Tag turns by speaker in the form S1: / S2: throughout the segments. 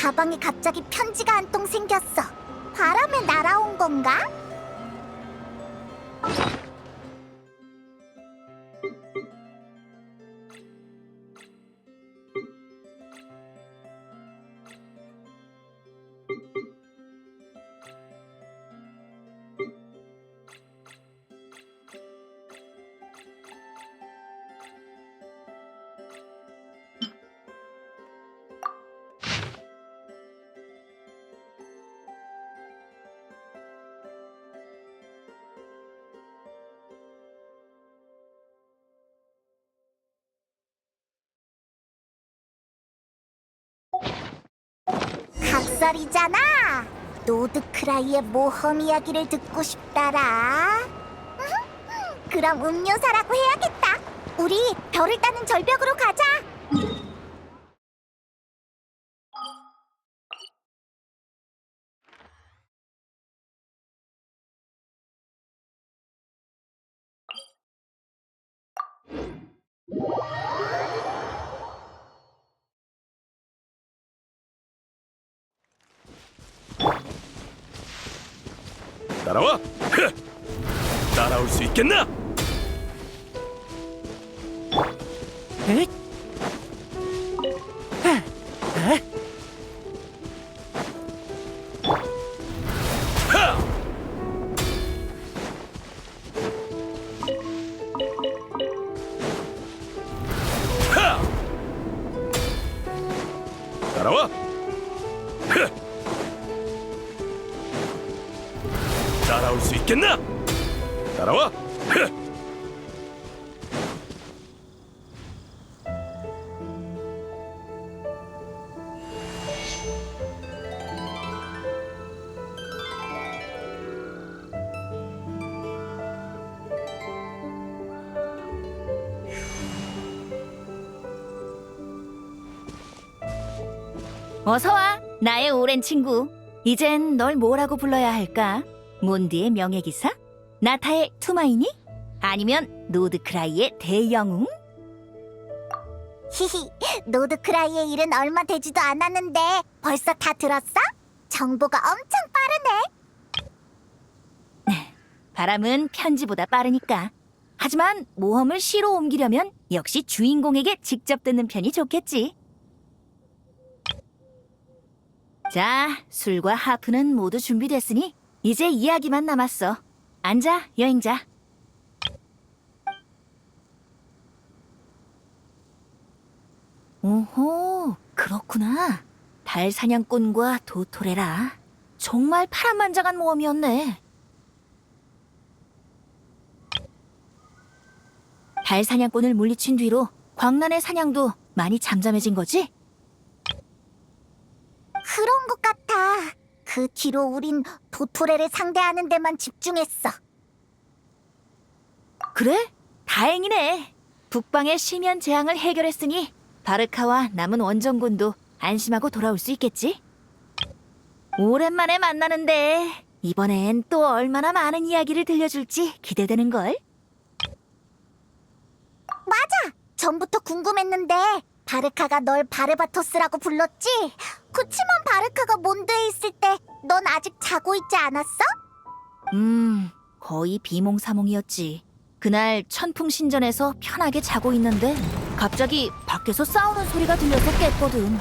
S1: 가방에 갑자기 편지가 한 통 생겼어. 바람에 날아온 건가? 각설이잖아. 노드크라이의 모험 이야기를 듣고 싶다라. 그럼 음료사라고 해야겠다. 우리 별을 따는 절벽으로 가자.
S2: 따라와! 따라올 수 있겠나?
S3: 에?
S2: 하! 하! 따라와! 따라올 수 있겠나? 따라와!
S3: 어서 와, 나의 오랜 친구. 이젠 널 뭐라고 불러야 할까? 몬드의 명예기사? 나타의 투마이니? 아니면 노드크라이의 대영웅?
S1: 히히, 노드크라이의 일은 얼마 되지도 않았는데 벌써 다 들었어? 정보가 엄청 빠르네.
S3: 바람은 편지보다 빠르니까. 하지만 모험을 시로 옮기려면 역시 주인공에게 직접 듣는 편이 좋겠지. 자, 술과 하프는 모두 준비됐으니 이제 이야기만 남았어. 앉아, 여행자. 오호, 그렇구나. 달 사냥꾼과 도토레라. 정말 파란만장한 모험이었네. 달 사냥꾼을 물리친 뒤로 광란의 사냥도 많이 잠잠해진 거지?
S1: 그런 것 같아. 그 뒤로 우린 도토레를 상대하는 데만 집중했어.
S3: 그래? 다행이네. 북방의 심연 재앙을 해결했으니 바르카와 남은 원정군도 안심하고 돌아올 수 있겠지? 오랜만에 만나는데 이번엔 또 얼마나 많은 이야기를 들려줄지 기대되는걸?
S1: 맞아! 전부터 궁금했는데 바르카가 널 바르바토스라고 불렀지? 그치만 바르카가 몬드에 있을 때 넌 아직 자고 있지 않았어?
S3: 거의 비몽사몽이었지. 그날 천풍신전에서 편하게 자고 있는데 갑자기 밖에서 싸우는 소리가 들려서 깼거든.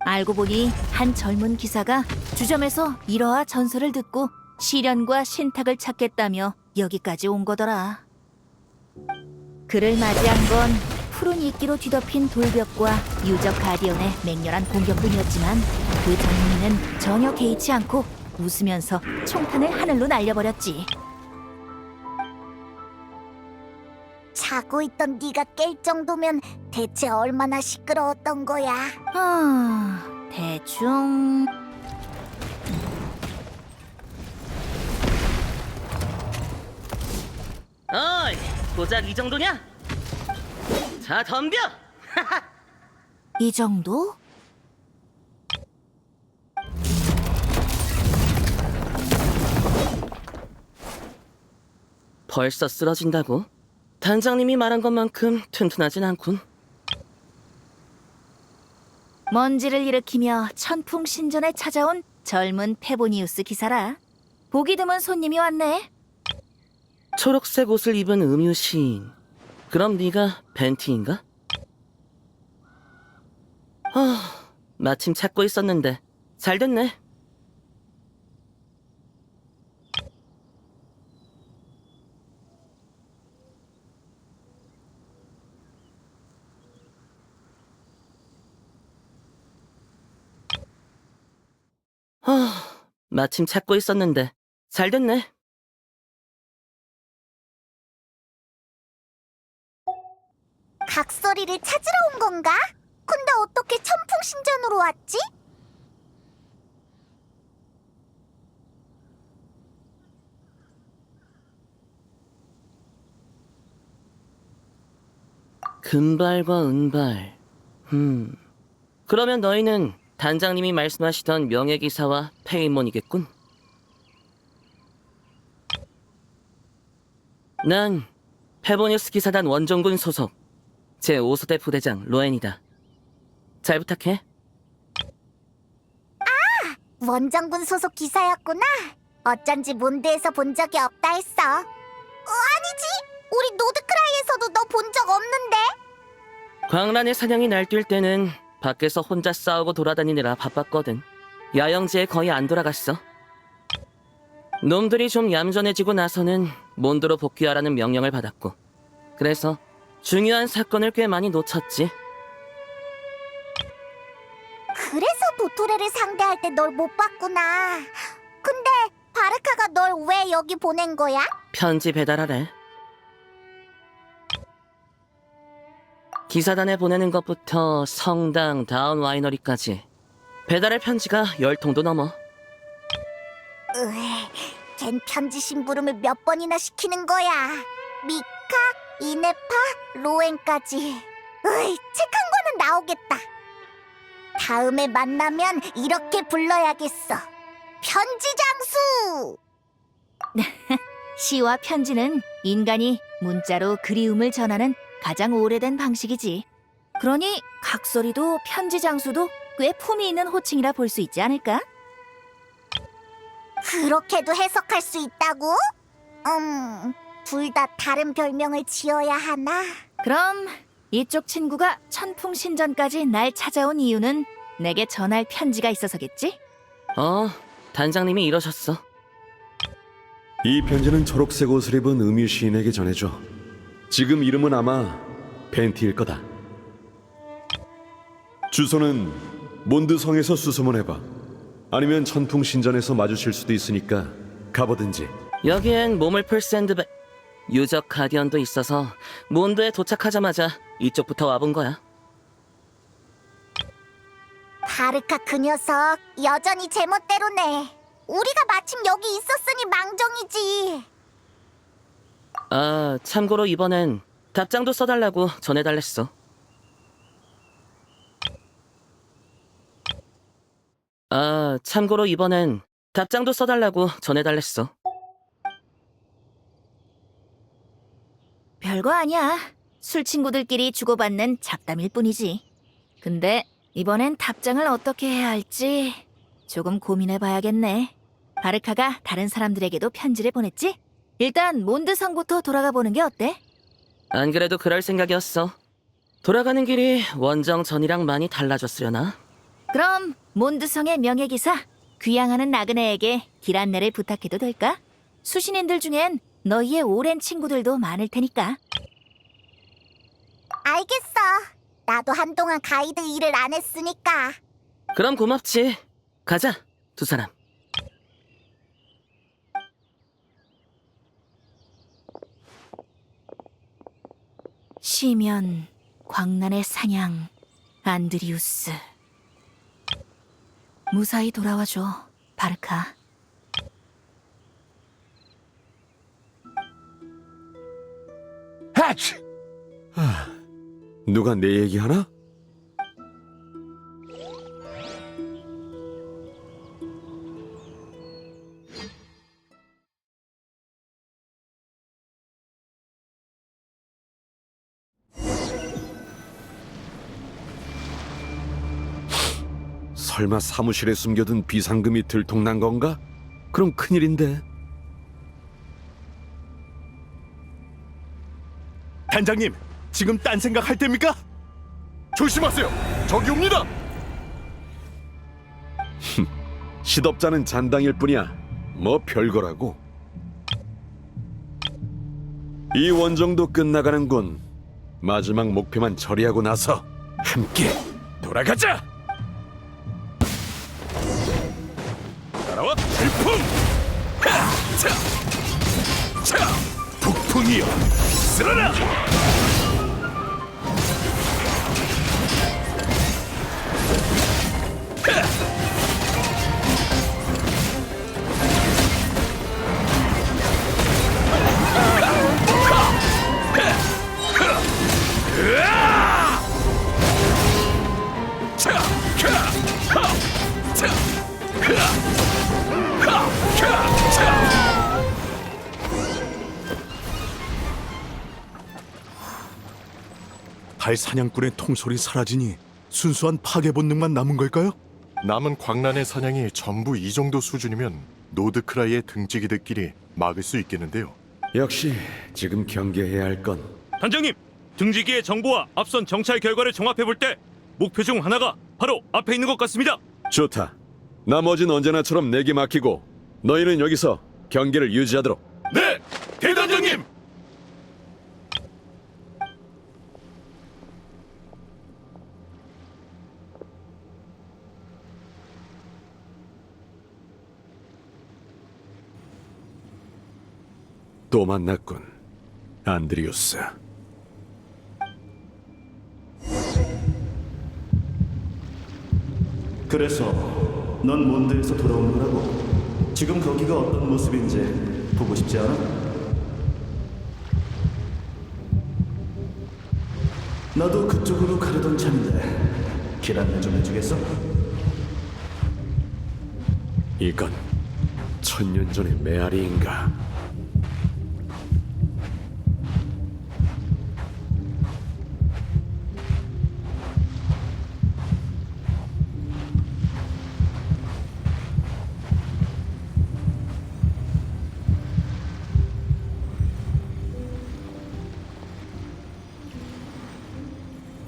S3: 알고 보니 한 젊은 기사가 주점에서 일화와 전설을 듣고 시련과 신탁을 찾겠다며 여기까지 온 거더라. 그를 맞이한 건 푸른 이끼로 뒤덮인 돌벽과 유적 가디언의 맹렬한 공격뿐이었지만 그 장면에는 전혀 개의치 않고 웃으면서 총탄을 하늘로 날려버렸지.
S1: 자고 있던 네가 깰 정도면 대체 얼마나 시끄러웠던 거야?
S3: 대충...
S4: 어이, 고작 이 정도냐? 자, 덤벼!
S3: 이 정도?
S4: 벌써 쓰러진다고? 단장님이 말한 것만큼 튼튼하진 않군.
S3: 먼지를 일으키며 천풍신전에 찾아온 젊은 페보니우스 기사라. 보기 드문 손님이 왔네.
S4: 초록색 옷을 입은 음유 시인. 그럼 네가 벤티인가? 마침 찾고 있었는데 잘 됐네. 마침 찾고 있었는데 잘 됐네.
S1: 각설이를 찾으러 온 건가? 근데 어떻게 천풍신전으로 왔지?
S4: 금발과 은발. 그러면 너희는 단장님이 말씀하시던 명예기사와 페이몬이겠군. 난 페보니우스 기사단 원정군 소속 제5소대 부대장 로엔이다. 잘 부탁해.
S1: 원정군 소속 기사였구나. 어쩐지 몬드에서 본 적이 없다 했어. 아니지. 우리 노드크라이에서도 너 본 적 없는데.
S4: 광란의 사냥이 날뛸 때는 밖에서 혼자 싸우고 돌아다니느라 바빴거든. 야영지에 거의 안 돌아갔어. 놈들이 좀 얌전해지고 나서는 몬드로 복귀하라는 명령을 받았고, 그래서 중요한 사건을 꽤 많이 놓쳤지.
S1: 그래서 도토레를 상대할 때 널 못 봤구나. 근데 바르카가 널 왜 여기 보낸 거야?
S4: 편지 배달하래. 기사단에 보내는 것부터 성당, 다운 와이너리까지 배달할 편지가 10통도 넘어.
S1: 걘 편지 심부름을 몇 번이나 시키는 거야. 미카, 이네파, 로엔까지. 책한 거는 나오겠다. 다음에 만나면 이렇게 불러야겠어. 편지 장수!
S3: 시와 편지는 인간이 문자로 그리움을 전하는 가장 오래된 방식이지. 그러니 각설이도 편지 장수도 꽤 품이 있는 호칭이라 볼 수 있지 않을까?
S1: 그렇게도 해석할 수 있다고? 둘 다 다른 별명을 지어야 하나?
S3: 그럼 이쪽 친구가 천풍신전까지 날 찾아온 이유는 내게 전할 편지가 있어서겠지?
S4: 단장님이 이러셨어.
S2: 이 편지는 초록색 옷을 입은 음유 시인에게 전해줘. 지금 이름은 아마 벤티일 거다. 주소는 몬드성에서 수소문해봐. 아니면 천풍신전에서 마주칠 수도 있으니까 가보든지.
S4: 여기엔 몸을 풀 샌드백, 유적 가디언도 있어서 몬드에 도착하자마자 이쪽부터 와본 거야.
S1: 바르카 그 녀석 여전히 제멋대로네. 우리가 마침 여기 있었으니 망정이지.
S4: 참고로 이번엔 답장도 써달라고 전해달랬어. 참고로 이번엔 답장도 써달라고 전해달랬어.
S3: 별거 아니야. 술 친구들끼리 주고받는 잡담일 뿐이지. 근데 이번엔 답장을 어떻게 해야 할지 조금 고민해봐야겠네. 바르카가 다른 사람들에게도 편지를 보냈지? 일단 몬드성부터 돌아가 보는 게 어때?
S4: 안 그래도 그럴 생각이었어. 돌아가는 길이 원정 전이랑 많이 달라졌으려나?
S3: 그럼 몬드성의 명예기사 귀양하는 나그네에게 길 안내를 부탁해도 될까? 수신인들 중엔 너희의 오랜 친구들도 많을 테니까.
S1: 알겠어. 나도 한동안 가이드 일을 안 했으니까.
S4: 그럼 고맙지. 가자, 두 사람.
S3: 시면, 광란의 사냥, 안드리우스. 무사히 돌아와줘, 바르카.
S2: 하치! 누가 내 얘기하나? 설마 사무실에 숨겨둔 비상금이 들통난 건가? 그럼 큰일인데.
S5: 단장님, 지금 딴 생각할 때입니까? 조심하세요. 적이 옵니다.
S2: 시덥잖은 잔당일 뿐이야. 뭐 별거라고. 이 원정도 끝나가는군. 마지막 목표만 처리하고 나서 함께 돌아가자.
S5: 따라와, 질풍! 하! 차! 차! 폭풍이여, 쓰러라! 달 사냥꾼의 통솔이 사라지니 순수한 파괴 본능만 남은 걸까요?
S6: 남은 광란의 사냥이 전부 이 정도 수준이면 노드크라이의 등지기들끼리 막을 수 있겠는데요.
S2: 역시 지금 경계해야 할 건
S5: 단장님, 등지기의 정보와 앞선 정찰 결과를 종합해 볼 때 목표 중 하나가 바로 앞에 있는 것 같습니다.
S2: 좋다. 나머진 언제나처럼 내게 맡기고 너희는 여기서 경계를 유지하도록.
S5: 네, 대단장님.
S2: 또 만났군, 안드리우스.
S7: 그래서 넌 몬드에서 돌아온 거라고? 지금 거기가 어떤 모습인지 보고 싶지 않아? 나도 그쪽으로 가려던 참인데 길 안내 좀 해주겠어?
S2: 이건 천년 전의 메아리인가?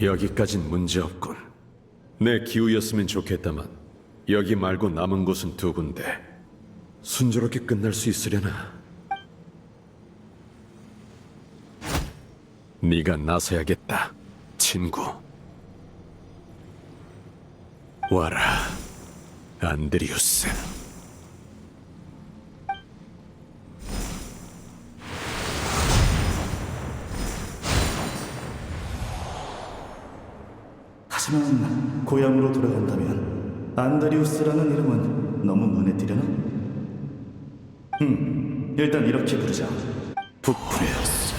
S2: 여기까진 문제없군. 내 기우였으면 좋겠다만 여기 말고 남은 곳은 두 군데. 순조롭게 끝날 수 있으려나? 네가 나서야겠다, 친구. 와라, 안드리우스.
S7: 하지만 고향으로 돌아간다면 안드리우스라는 이름은 너무 눈에 띄려나? 일단 이렇게 부르자. 북프레어스.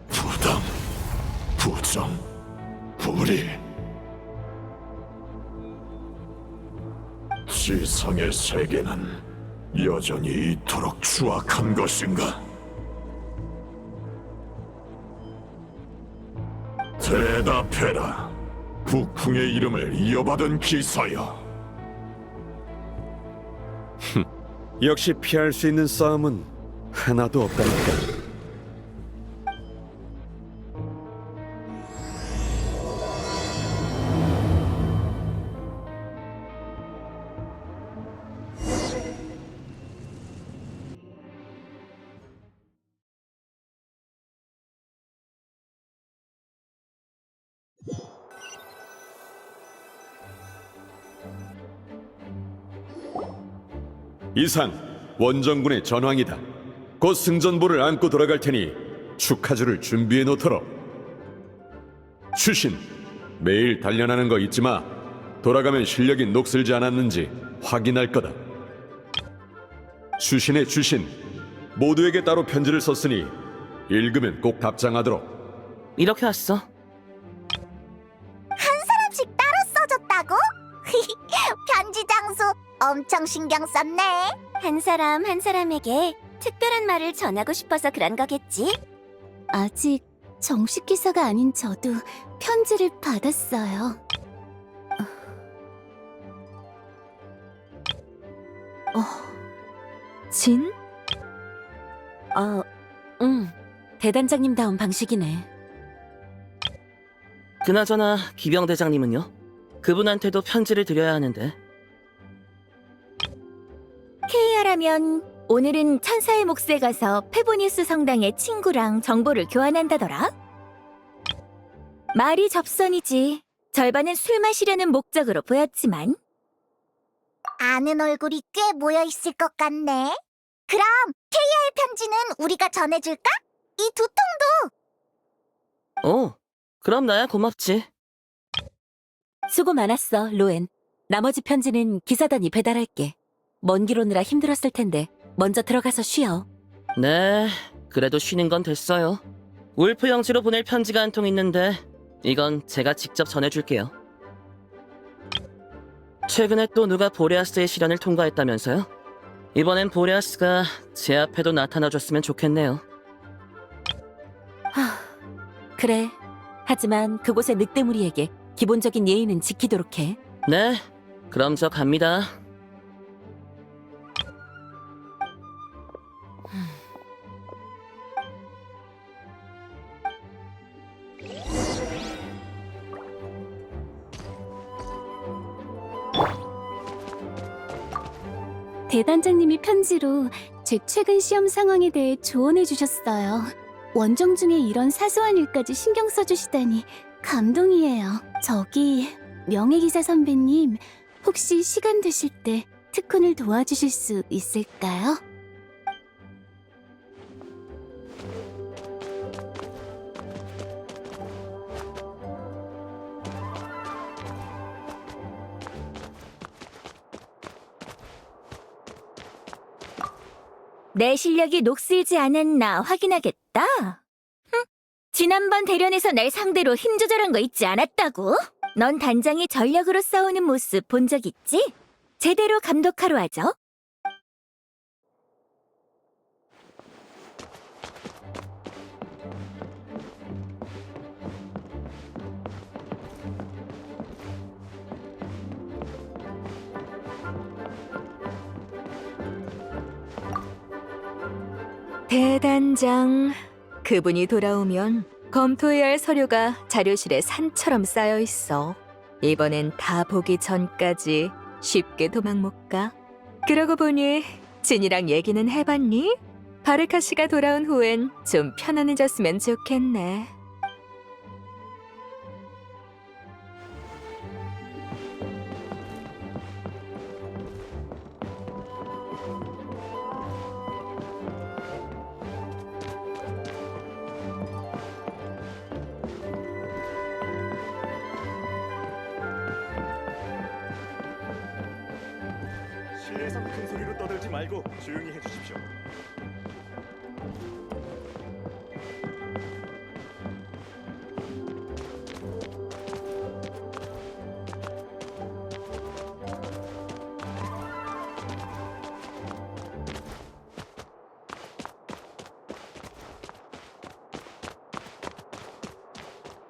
S6: 부담, 부정, 불의. 지상의 세계는 여전히 이토록 추악한 것인가? 대답해라. 북풍의 이름을 이어받은 기사여.
S2: 역시 피할 수 있는 싸움은 하나도 없다니까. 이상 원정군의 전황이다. 곧 승전보를 안고 돌아갈 테니 축하주를 준비해 놓도록. 추신, 매일 단련하는 거 잊지 마. 돌아가면 실력이 녹슬지 않았는지 확인할 거다. 추신의 추신, 모두에게 따로 편지를 썼으니 읽으면 꼭 답장하도록.
S4: 이렇게 왔어.
S1: 한 사람씩 따로 써줬다고? 편지 장소 엄청 신경 썼네. 한 사람 한 사람에게 특별한 말을 전하고 싶어서 그런 거겠지? 아직 정식 기사가 아닌 저도 편지를 받았어요.
S3: 진?
S8: 대단장님다운 방식이네.
S4: 그나저나 기병대장님은요? 그분한테도 편지를 드려야 하는데.
S3: 케이아라면 오늘은 천사의 몫에 가서 페보니우스 성당의 친구랑 정보를 교환한다더라. 말이 접선이지. 절반은 술 마시려는 목적으로 보였지만.
S1: 아는 얼굴이 꽤 모여 있을 것 같네. 그럼 KR 편지는 우리가 전해줄까? 이 두 통도.
S4: 그럼 나야 고맙지.
S8: 수고 많았어, 로엔. 나머지 편지는 기사단이 배달할게. 먼 길 오느라 힘들었을 텐데 먼저 들어가서 쉬어.
S4: 네, 그래도 쉬는 건 됐어요. 울프 영지로 보낼 편지가 한 통 있는데 이건 제가 직접 전해줄게요. 최근에 또 누가 보레아스의 시련을 통과했다면서요? 이번엔 보레아스가 제 앞에도 나타나줬으면 좋겠네요.
S8: 그래. 하지만 그곳의 늑대무리에게 기본적인 예의는 지키도록 해.
S4: 네, 그럼 저 갑니다.
S1: 대단장님이 편지로 제 최근 시험 상황에 대해 조언해 주셨어요. 원정 중에 이런 사소한 일까지 신경 써주시다니 감동이에요. 저기 명예기사 선배님, 혹시 시간 되실 때 특훈을 도와주실 수 있을까요?
S3: 내 실력이 녹슬지 않았나 확인하겠다. 지난번 대련에서 날 상대로 힘 조절한 거 잊지 않았다고? 넌 단장이 전력으로 싸우는 모습 본 적 있지? 제대로 감독하러 하죠.
S9: 대단장, 그분이 돌아오면 검토해야 할 서류가 자료실에 산처럼 쌓여 있어. 이번엔 다 보기 전까지 쉽게 도망 못 가. 그러고 보니 진이랑 얘기는 해봤니? 바르카 씨가 돌아온 후엔 좀 편안해졌으면 좋겠네.
S7: 실내에선 큰 소리로 떠들지 말고 조용히 해주십시오.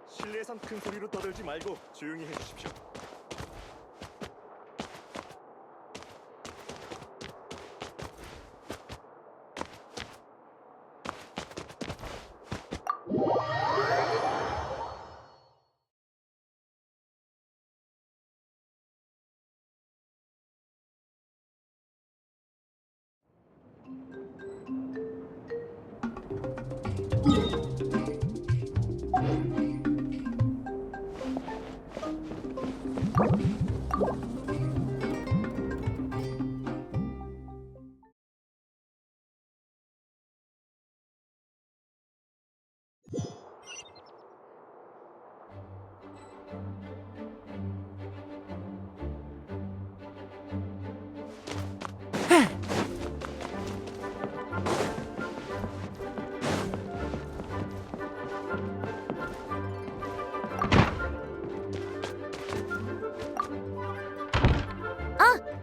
S7: 실내에선 큰 소리로 떠들지 말고 조용히 해주십시오.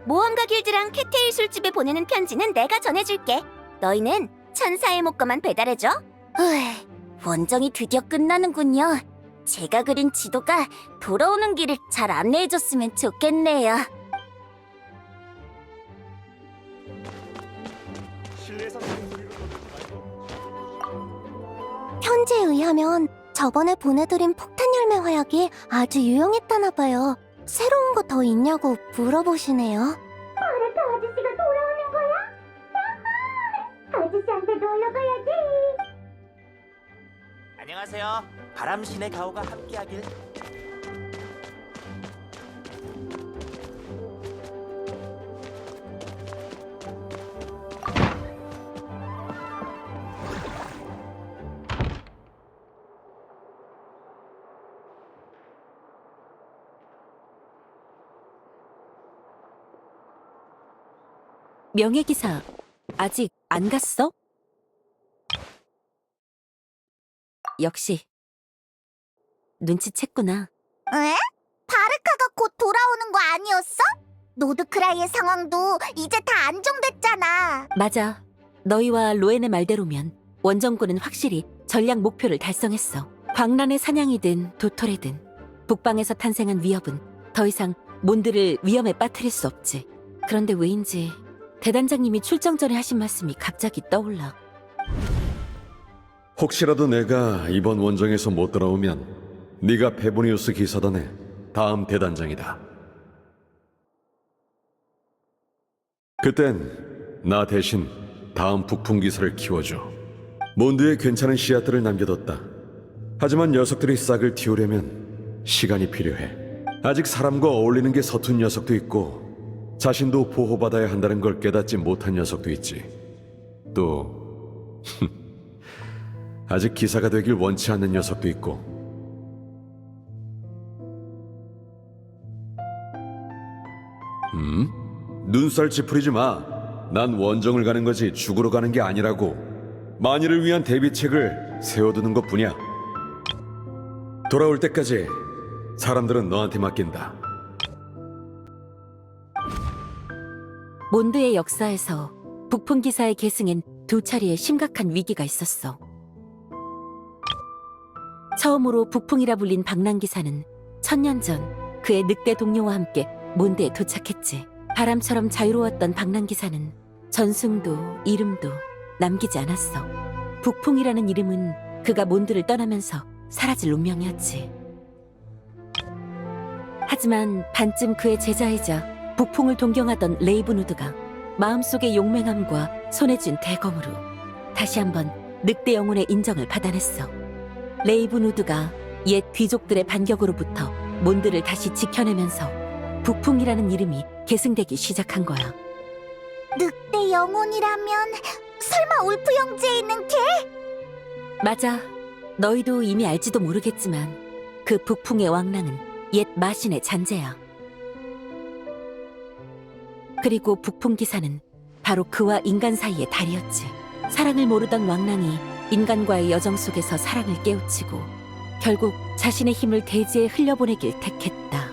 S1: 모험가 길드랑 캣테일 술집에 보내는 편지는 내가 전해줄게. 너희는 천사의 목과만 배달해줘. 원정이 드디어 끝나는군요. 제가 그린 지도가 돌아오는 길을 잘 안내해줬으면 좋겠네요. 편지에 의하면 저번에 보내드린 폭탄 열매 화약이 아주 유용했다나 봐요. 새로운 거 더 있냐고 물어보시네요. 바르카 아저씨가 돌아오는 거야? 아저씨한테 놀러 가야지.
S10: 안녕하세요. 바람신의 가오가 함께하길.
S8: 명예기사, 아직 안 갔어? 역시 눈치챘구나.
S1: 에? 바르카가 곧 돌아오는 거 아니었어? 노드크라이의 상황도 이제 다 안정됐잖아.
S8: 맞아. 너희와 로엔의 말대로면 원정군은 확실히 전략 목표를 달성했어. 광란의 사냥이든 도토레든 북방에서 탄생한 위협은 더 이상 몬드를 위험에 빠뜨릴 수 없지. 그런데 왜인지 대단장님이 출정 전에 하신 말씀이 갑자기 떠올라.
S2: 혹시라도 내가 이번 원정에서 못 돌아오면 네가 페보니우스 기사단의 다음 대단장이다. 그땐 나 대신 다음 북풍 기사를 키워줘. 몬드에 괜찮은 씨앗들을 남겨뒀다. 하지만 녀석들이 싹을 틔우려면 시간이 필요해. 아직 사람과 어울리는 게 서툰 녀석도 있고 자신도 보호받아야 한다는 걸 깨닫지 못한 녀석도 있지. 또 아직 기사가 되길 원치 않는 녀석도 있고. 눈살 찌푸리지 마. 난 원정을 가는 거지 죽으러 가는 게 아니라고. 만일을 위한 대비책을 세워두는 것뿐이야. 돌아올 때까지 사람들은 너한테 맡긴다.
S8: 몬드의 역사에서 북풍 기사의 계승엔 두 차례의 심각한 위기가 있었어. 처음으로 북풍이라 불린 방랑 기사는 1000년 전 그의 늑대 동료와 함께 몬드에 도착했지. 바람처럼 자유로웠던 방랑 기사는 전승도 이름도 남기지 않았어. 북풍이라는 이름은 그가 몬드를 떠나면서 사라질 운명이었지. 하지만 반쯤 그의 제자이자 북풍을 동경하던 레이브누드가 마음속의 용맹함과 손에 쥔 대검으로 다시 한번 늑대 영혼의 인정을 받아냈어. 레이브누드가 옛 귀족들의 반격으로부터 몬드를 다시 지켜내면서 북풍이라는 이름이 계승되기 시작한 거야.
S1: 늑대 영혼이라면 설마 울프 형제에 있는 걔?
S8: 맞아. 너희도 이미 알지도 모르겠지만 그 북풍의 왕랑은 옛 마신의 잔재야. 그리고 북풍 기사는 바로 그와 인간 사이의 달이었지. 사랑을 모르던 왕랑이 인간과의 여정 속에서 사랑을 깨우치고 결국 자신의 힘을 대지에 흘려보내길 택했다.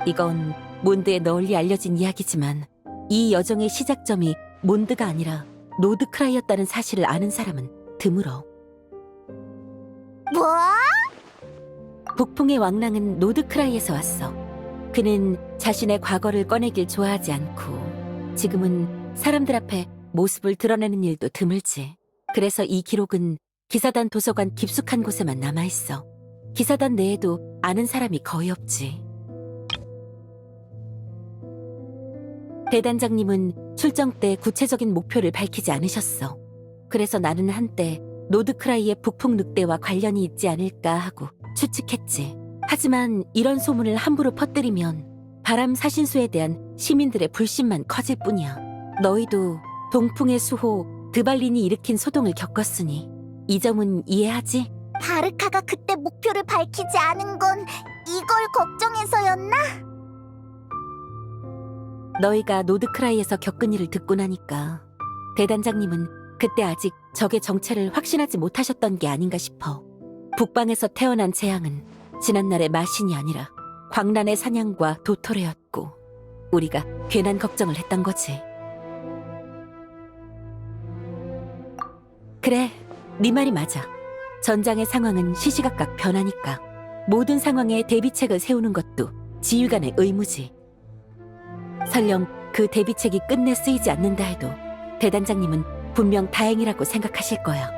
S8: 이건 몬드에 널리 알려진 이야기지만 이 여정의 시작점이 몬드가 아니라 노드크라이였다는 사실을 아는 사람은 드물어.
S1: 뭐?
S8: 북풍의 왕랑은 노드크라이에서 왔어. 그는 자신의 과거를 꺼내길 좋아하지 않고 지금은 사람들 앞에 모습을 드러내는 일도 드물지. 그래서 이 기록은 기사단 도서관 깊숙한 곳에만 남아있어. 기사단 내에도 아는 사람이 거의 없지. 대단장님은 출정 때 구체적인 목표를 밝히지 않으셨어. 그래서 나는 한때 노드크라이의 북풍 늑대와 관련이 있지 않을까 하고 추측했지. 하지만 이런 소문을 함부로 퍼뜨리면 바람 사신수에 대한 시민들의 불신만 커질 뿐이야. 너희도 동풍의 수호 드발린이 일으킨 소동을 겪었으니 이 점은 이해하지?
S1: 바르카가 그때 목표를 밝히지 않은 건 이걸 걱정해서였나?
S8: 너희가 노드크라이에서 겪은 일을 듣고 나니까 대단장님은 그때 아직 적의 정체를 확신하지 못하셨던 게 아닌가 싶어. 북방에서 태어난 재앙은 지난날의 마신이 아니라 광란의 사냥과 도토레였고 우리가 괜한 걱정을 했던 거지. 그래, 네 말이 맞아. 전장의 상황은 시시각각 변하니까 모든 상황에 대비책을 세우는 것도 지휘관의 의무지. 설령 그 대비책이 끝내 쓰이지 않는다 해도 대단장님은 분명 다행이라고 생각하실 거야.